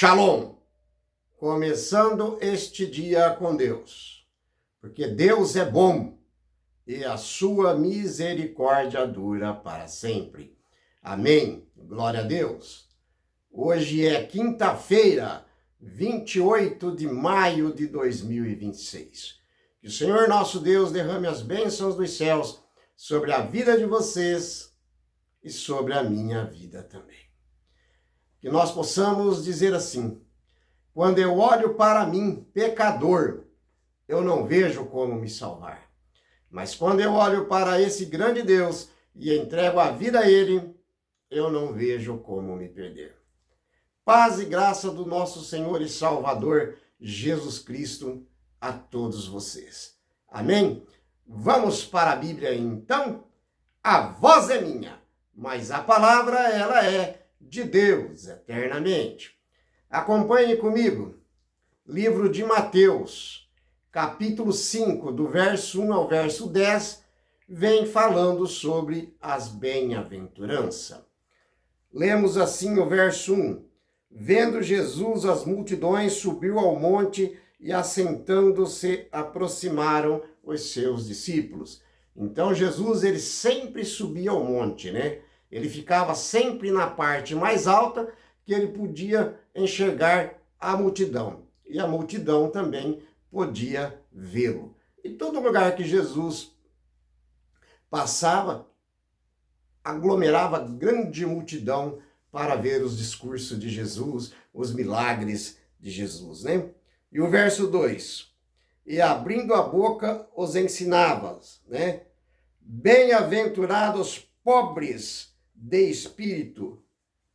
Shalom! Começando este dia com Deus, porque Deus é bom e a sua misericórdia dura para sempre. Amém. Glória a Deus. Hoje é quinta-feira, 28 de maio de 2026. Que o Senhor nosso Deus derrame as bênçãos dos céus sobre a vida de vocês e sobre a minha vida também. Que nós possamos dizer assim: quando eu olho para mim, pecador, eu não vejo como me salvar. Mas quando eu olho para esse grande Deus e entrego a vida a Ele, eu não vejo como me perder. Paz e graça do nosso Senhor e Salvador, Jesus Cristo, a todos vocês. Amém? Vamos para a Bíblia então? A voz é minha, mas a palavra ela é de Deus eternamente. Acompanhe comigo, livro de Mateus, capítulo 5, do verso 1 ao verso 10, vem falando sobre as bem-aventuranças. Lemos assim o verso 1. Vendo Jesus as multidões, subiu ao monte e, assentando-se, aproximaram os seus discípulos. Então Jesus, ele sempre subia ao monte, né? Ele ficava sempre na parte mais alta que ele podia enxergar a multidão. E a multidão também podia vê-lo. E todo lugar que Jesus passava, aglomerava grande multidão para ver os discursos de Jesus, os milagres de Jesus, né? E o verso 2. E abrindo a boca os ensinava, né? Bem-aventurados pobres de espírito,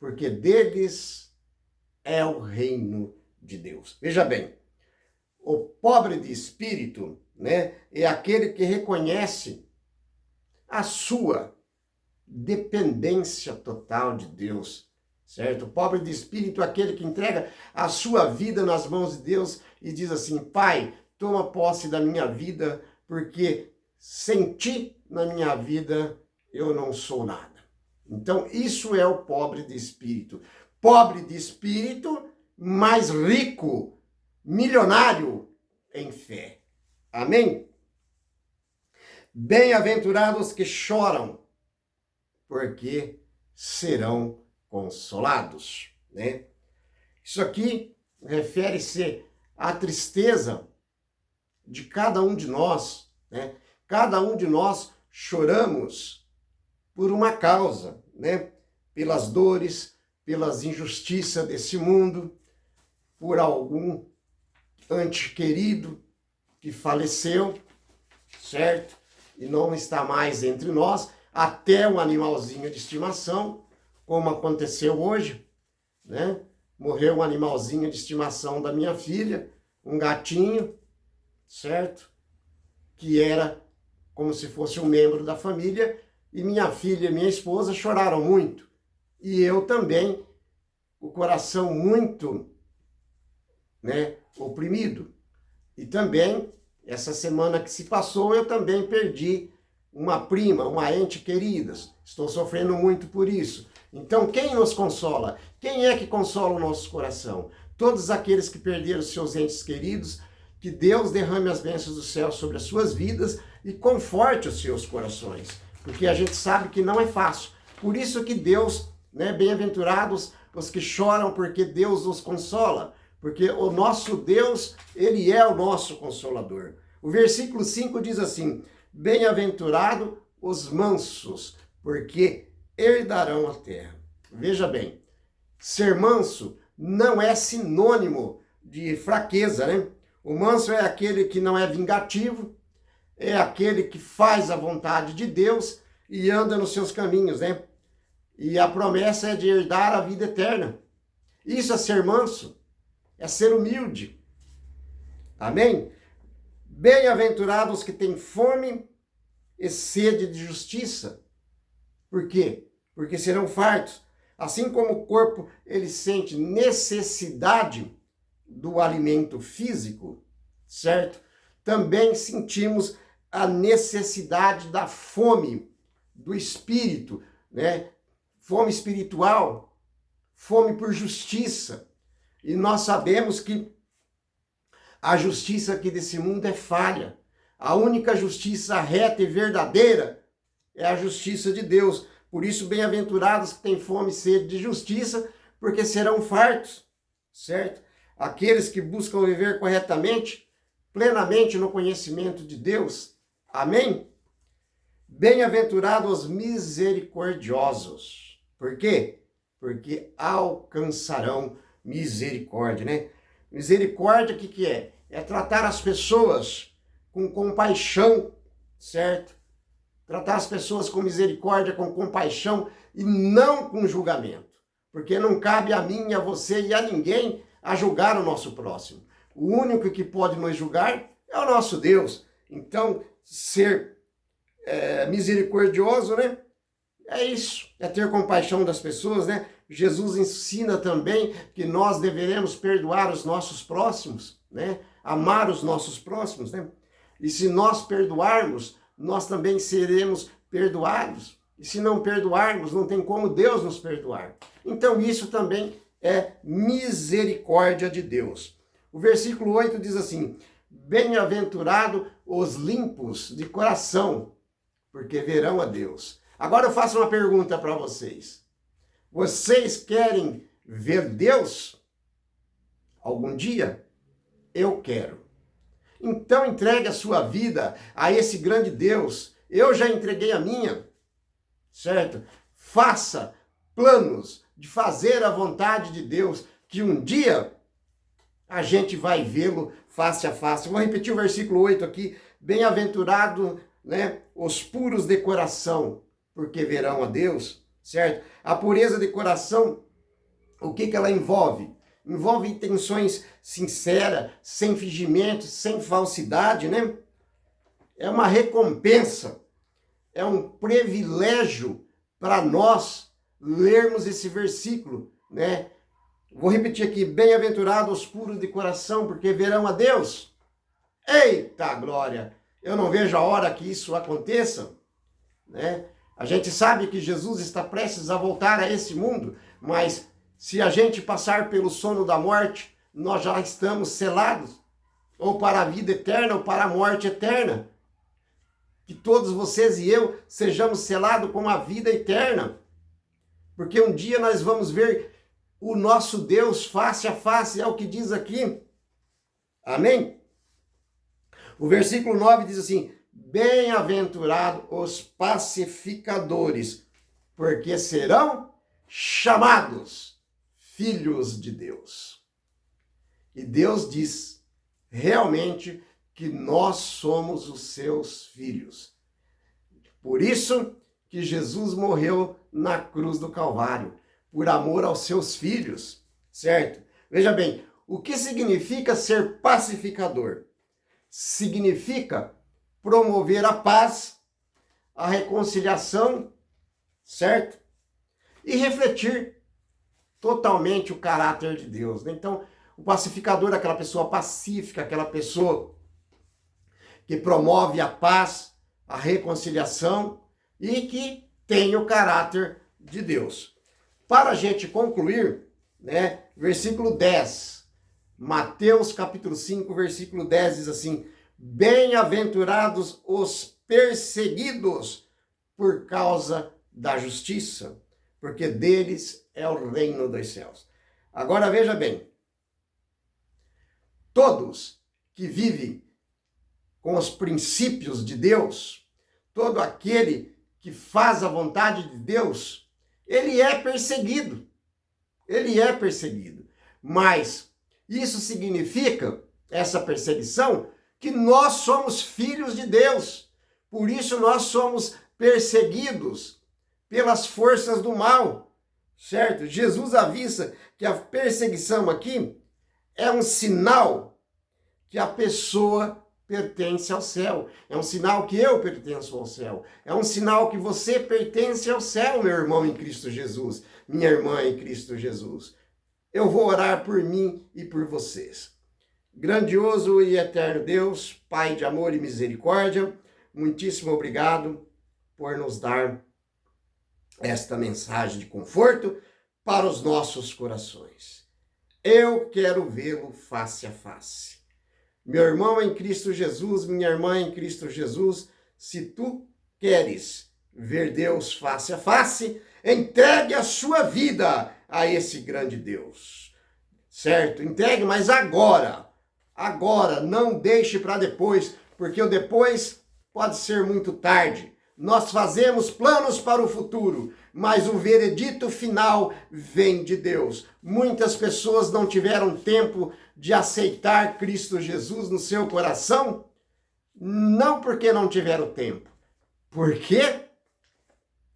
porque deles é o reino de Deus. Veja bem, o pobre de espírito, né, é aquele que reconhece a sua dependência total de Deus, certo? O pobre de espírito é aquele que entrega a sua vida nas mãos de Deus e diz assim: Pai, toma posse da minha vida, porque sem ti na minha vida eu não sou nada. Então, isso é o pobre de espírito. Pobre de espírito, mas rico, milionário em fé. Amém? Bem-aventurados que choram, porque serão consolados, né? Isso aqui refere-se à tristeza de cada um de nós, né? Cada um de nós choramos por uma causa, né? Pelas dores, pelas injustiças desse mundo, por algum ente querido que faleceu, certo? E não está mais entre nós, até um animalzinho de estimação, como aconteceu hoje, né? Morreu um animalzinho de estimação da minha filha, um gatinho, certo? Que era como se fosse um membro da família, e minha filha e minha esposa choraram muito. E eu também, o coração muito, né, oprimido. E também, essa semana que se passou, eu também perdi uma prima, uma ente querida. Estou sofrendo muito por isso. Então, quem nos consola? Quem é que consola o nosso coração? Todos aqueles que perderam seus entes queridos, que Deus derrame as bênçãos do céu sobre as suas vidas e conforte os seus corações. Porque a gente sabe que não é fácil. Por isso que Deus, né, bem-aventurados os que choram, porque Deus os consola. Porque o nosso Deus, ele é o nosso consolador. O versículo 5 diz assim: bem-aventurado os mansos, porque herdarão a terra. Veja bem, ser manso não é sinônimo de fraqueza, né? O manso é aquele que não é vingativo, é aquele que faz a vontade de Deus e anda nos seus caminhos, né? E a promessa é de herdar a vida eterna. Isso é ser manso, é ser humilde. Amém? Bem-aventurados que têm fome e sede de justiça. Por quê? Porque serão fartos. Assim como o corpo ele sente necessidade do alimento físico, certo? Também sentimos a necessidade da fome do espírito, né? Fome espiritual, fome por justiça. E nós sabemos que a justiça aqui desse mundo é falha. A única justiça reta e verdadeira é a justiça de Deus. Por isso, bem-aventurados que têm fome e sede de justiça, porque serão fartos, certo? Aqueles que buscam viver corretamente, plenamente no conhecimento de Deus. Amém? Bem-aventurados os misericordiosos. Por quê? Porque alcançarão misericórdia, né? Misericórdia, o que é? É tratar as pessoas com compaixão, certo? Tratar as pessoas com misericórdia, com compaixão e não com julgamento. Porque não cabe a mim, a você e a ninguém a julgar o nosso próximo. O único que pode nos julgar é o nosso Deus. Então, ser misericordioso, né? É isso, é ter compaixão das pessoas, né? Jesus ensina também que nós deveremos perdoar os nossos próximos, né? Amar os nossos próximos, né? E se nós perdoarmos, nós também seremos perdoados. E se não perdoarmos, não tem como Deus nos perdoar. Então isso também é misericórdia de Deus. O versículo 8 diz assim: bem-aventurado os limpos de coração, porque verão a Deus. Agora eu faço uma pergunta para vocês. Vocês querem ver Deus algum dia? Eu quero. Então entregue a sua vida a esse grande Deus. Eu já entreguei a minha, certo? Faça planos de fazer a vontade de Deus, que um dia a gente vai vê-lo face a face. Vou repetir o versículo 8 aqui. Bem-aventurado, né, os puros de coração, porque verão a Deus, certo? A pureza de coração, o que ela envolve? Envolve intenções sinceras, sem fingimento, sem falsidade, né? É uma recompensa, é um privilégio para nós lermos esse versículo, né? Vou repetir aqui: bem-aventurados os puros de coração, porque verão a Deus. Eita glória! Eu não vejo a hora que isso aconteça, né? A gente sabe que Jesus está prestes a voltar a esse mundo, mas se a gente passar pelo sono da morte, nós já estamos selados, ou para a vida eterna, ou para a morte eterna. Que todos vocês e eu sejamos selados com a vida eterna, porque um dia nós vamos ver o nosso Deus face a face, é o que diz aqui. Amém? O versículo 9 diz assim: bem-aventurados os pacificadores, porque serão chamados filhos de Deus. E Deus diz realmente que nós somos os seus filhos. Por isso que Jesus morreu na cruz do Calvário, por amor aos seus filhos, certo? Veja bem, o que significa ser pacificador? Significa promover a paz, a reconciliação, certo? E refletir totalmente o caráter de Deus, né? Então, o pacificador é aquela pessoa pacífica, aquela pessoa que promove a paz, a reconciliação e que tem o caráter de Deus. Para a gente concluir, né, versículo 10, Mateus capítulo 5, versículo 10 diz assim: bem-aventurados os perseguidos por causa da justiça, porque deles é o reino dos céus. Agora veja bem, todos que vivem com os princípios de Deus, todo aquele que faz a vontade de Deus, ele é perseguido. Ele é perseguido. Mas isso significa, essa perseguição, que nós somos filhos de Deus. Por isso nós somos perseguidos pelas forças do mal, certo? Jesus avisa que a perseguição aqui é um sinal que a pessoa pertence ao céu. É um sinal que eu pertenço ao céu. É um sinal que você pertence ao céu, meu irmão em Cristo Jesus, minha irmã em Cristo Jesus. Eu vou orar por mim e por vocês. Grandioso e eterno Deus, Pai de amor e misericórdia, muitíssimo obrigado por nos dar esta mensagem de conforto para os nossos corações. Eu quero vê-lo face a face. Meu irmão em Cristo Jesus, minha irmã em Cristo Jesus, se tu queres ver Deus face a face, entregue a sua vida a esse grande Deus. Certo? Entregue, mas agora. Agora, não deixe para depois, porque o depois pode ser muito tarde. Nós fazemos planos para o futuro, mas o veredito final vem de Deus. Muitas pessoas não tiveram tempo de aceitar Cristo Jesus no seu coração, não porque não tiveram tempo, porque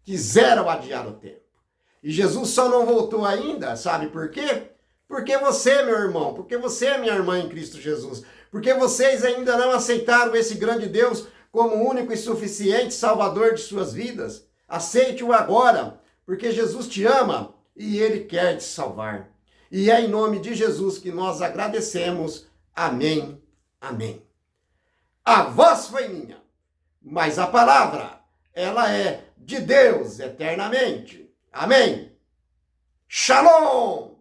quiseram adiar o tempo. E Jesus só não voltou ainda, sabe por quê? Porque você, meu irmão, porque você, minha irmã em Cristo Jesus, porque vocês ainda não aceitaram esse grande Deus como único e suficiente Salvador de suas vidas. Aceite-o agora, porque Jesus te ama e Ele quer te salvar. E é em nome de Jesus que nós agradecemos. Amém, amém. A voz foi minha, mas a palavra, ela é de Deus eternamente. Amém. Shalom!